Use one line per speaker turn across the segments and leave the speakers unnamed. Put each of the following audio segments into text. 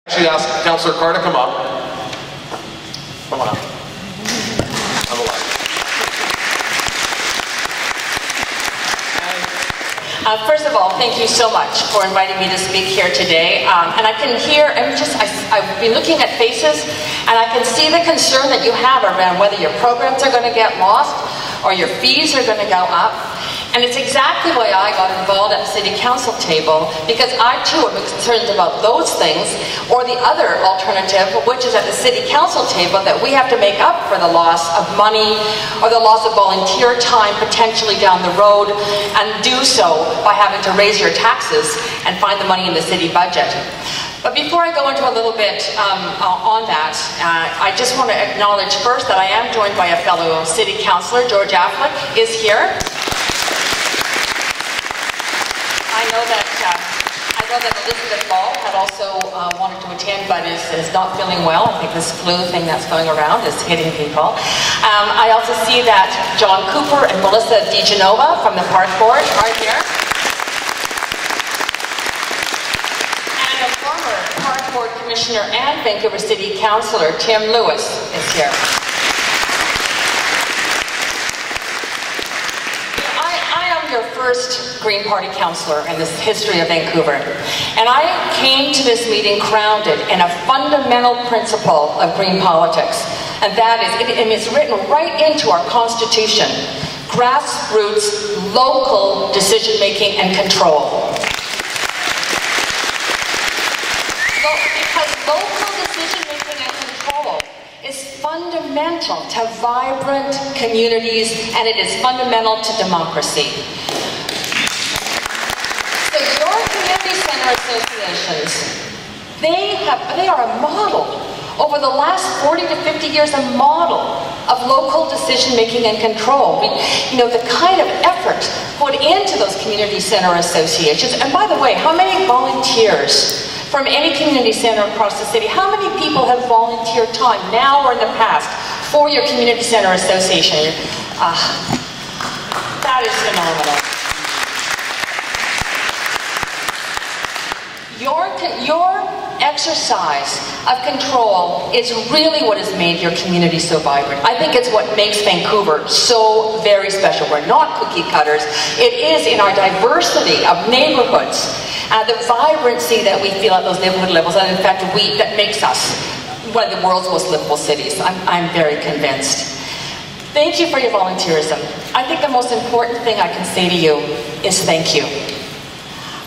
Actually ask Councillor Carr to come up. Come on up. I'm alive.
First of all, thank you so much for inviting me to speak here today. And I can hear, I've been looking at faces, and I can see the concern that you have around whether your programs are going to get lost or your fees are going to go up. And it's exactly why I got involved at the City Council table, because I too am concerned about those things, or the other alternative, which is at the City Council table, that we have to make up for the loss of money or the loss of volunteer time potentially down the road, and do so by having to raise your taxes and find the money in the city budget. But before I go into a little bit on that, I just want to acknowledge first that I am joined by a fellow City Councillor. George Affleck is here. I know that Elizabeth Ball had also wanted to attend, but is not feeling well. I think this flu thing that's going around is hitting people. I also see that John Cooper and Melissa DeGenova from the Park Board are here. And a former Park Board Commissioner and Vancouver City Councillor, Tim Lewis, is here. Your first Green Party councillor in the history of Vancouver. And I came to this meeting grounded in a fundamental principle of green politics. And that is, it's written right into our Constitution: grassroots, local decision-making and control. Because local decision-making and control is fundamental to vibrant communities, and it is fundamental to democracy. So your community center associations, they are a model. Over the last 40 to 50 years, a model of local decision-making and control. You know, the kind of effort put into those community center associations. And by the way, how many volunteers from any community center across the city, how many people have volunteered time now or in the past for your community center association? That is phenomenal. Your exercise of control is really what has made your community so vibrant. I think it's what makes Vancouver so very special. We're not cookie cutters. It is in our diversity of neighborhoods, the vibrancy that we feel at those neighborhood levels, and in fact that makes us one of the world's most livable cities. I'm very convinced. Thank you for your volunteerism. I think the most important thing I can say to you is thank you.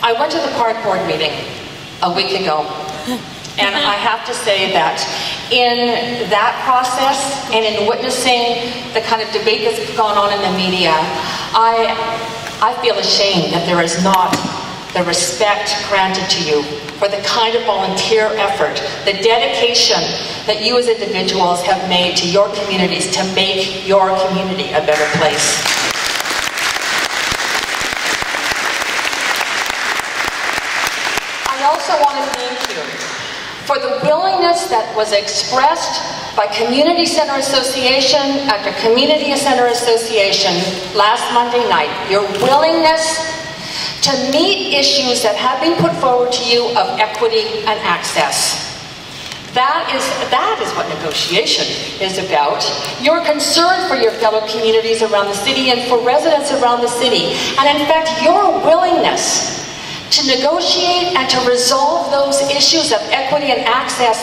I went to the Park Board meeting a week ago, and I have to say that in that process and in witnessing the kind of debate that's gone on in the media, I feel ashamed that there is not the respect granted to you for the kind of volunteer effort, the dedication that you as individuals have made to your communities to make your community a better place. I also want to thank you for the willingness that was expressed by Community Center Association after Community Center Association last Monday night. Your willingness to meet issues that have been put forward to you of equity and access. That is what negotiation is about. Your concern for your fellow communities around the city and for residents around the city. And in fact, your willingness to negotiate and to resolve those issues of equity and access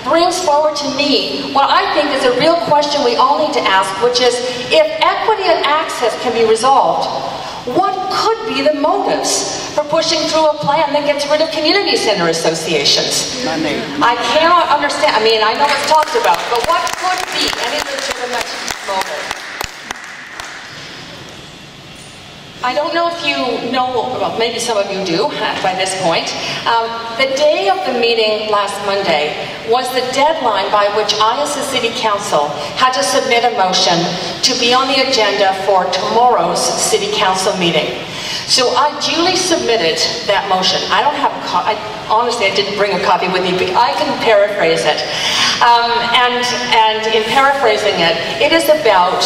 brings forward to me what I think is a real question we all need to ask, which is, if equity and access can be resolved, what could be the motives for pushing through a plan that gets rid of community center associations? I cannot understand. I mean, I know it's talked about, but what could be any legitimate motive? I don't know if you know, well, maybe some of you do by this point. The day of the meeting last Monday was the deadline by which I, as the City Council, had to submit a motion to be on the agenda for tomorrow's City Council meeting. So I duly submitted that motion. I don't have a copy. Honestly, I didn't bring a copy with me, but I can paraphrase it. And in paraphrasing it, it is about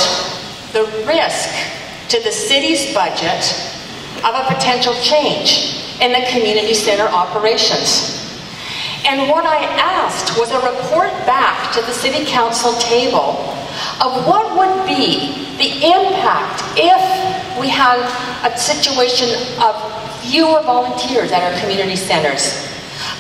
the risk to the city's budget of a potential change in the community center operations. And what I asked was a report back to the City Council table of what would be the impact if we had a situation of fewer volunteers at our community centers,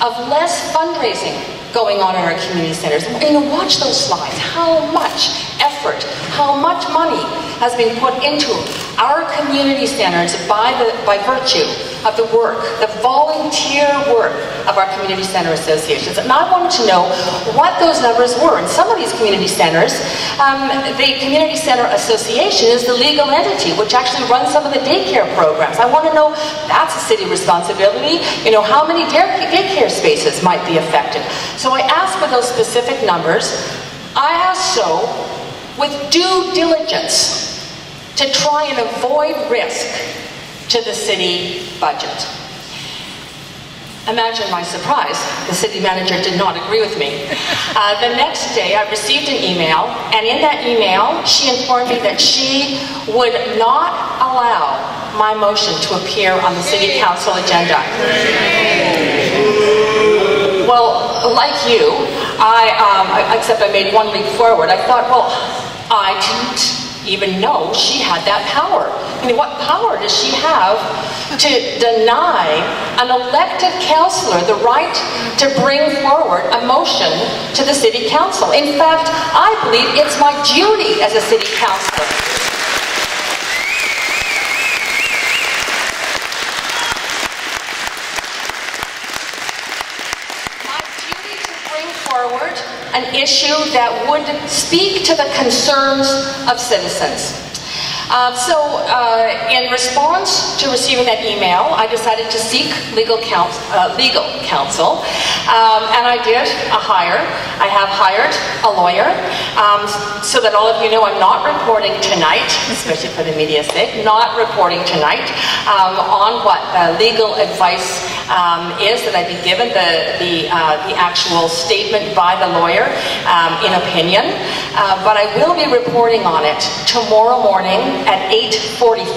of less fundraising going on in our community centers. Watch those slides. How much effort, how much money has been put into our community centers by virtue of the work, the volunteer work of our community center associations. And I wanted to know what those numbers were. In some of these community centers, the community center association is the legal entity which actually runs some of the daycare programs. I want to know, that's a city responsibility. How many daycare spaces might be affected. So I asked for those specific numbers. I asked so with due diligence to try and avoid risk to the city budget. Imagine my surprise, the city manager did not agree with me. The next day I received an email, and in that email she informed me that she would not allow my motion to appear on the City Council agenda. Well, like you, except I made one leap forward. I thought, well, I didn't even know she had that power. What power does she have to deny an elected councillor the right to bring forward a motion to the City Council? In fact, I believe it's my duty as a City Councillor. An issue that would speak to the concerns of citizens. In response to receiving that email, I decided to seek legal counsel, and I did a hire. I have hired a lawyer, so that all of you know I'm not reporting tonight, especially for the media's sake, not reporting tonight on what legal advice is that I'd be given, the actual statement by the lawyer in opinion, but I will be reporting on it tomorrow morning at 8:45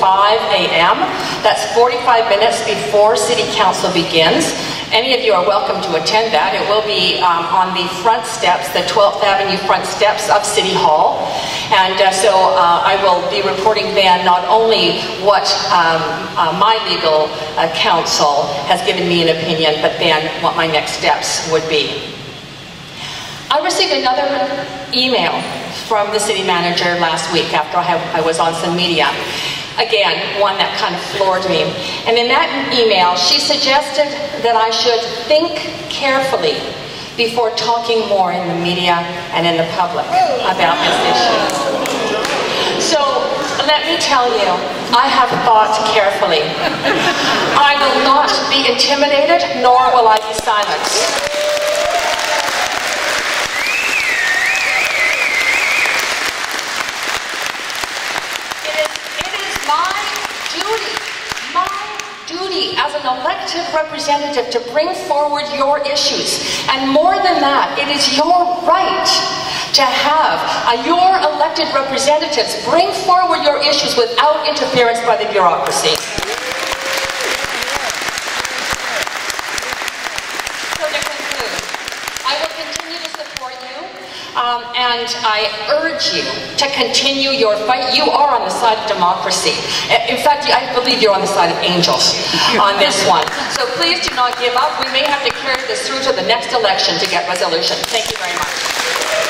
a.m. That's 45 minutes before City Council begins. Any of you are welcome to attend that. It will be on the front steps, the 12th Avenue front steps of City Hall. And so I will be reporting then not only what my legal counsel has given me an opinion, but then what my next steps would be. I received another email from the city manager last week after I was on some media. Again, one that kind of floored me. And in that email, she suggested that I should think carefully before talking more in the media and in the public about this issue. So, let me tell you, I have thought carefully. I will not be intimidated, nor will I be silenced. As an elected representative to bring forward your issues. And more than that, it is your right to have your elected representatives bring forward your issues without interference by the bureaucracy. So to conclude, I will continue to support you. And I urge you to continue your fight. You are on the side of democracy. In fact, I believe you're on the side of angels on this one. So please do not give up. We may have to carry this through to the next election to get resolution. Thank you very much.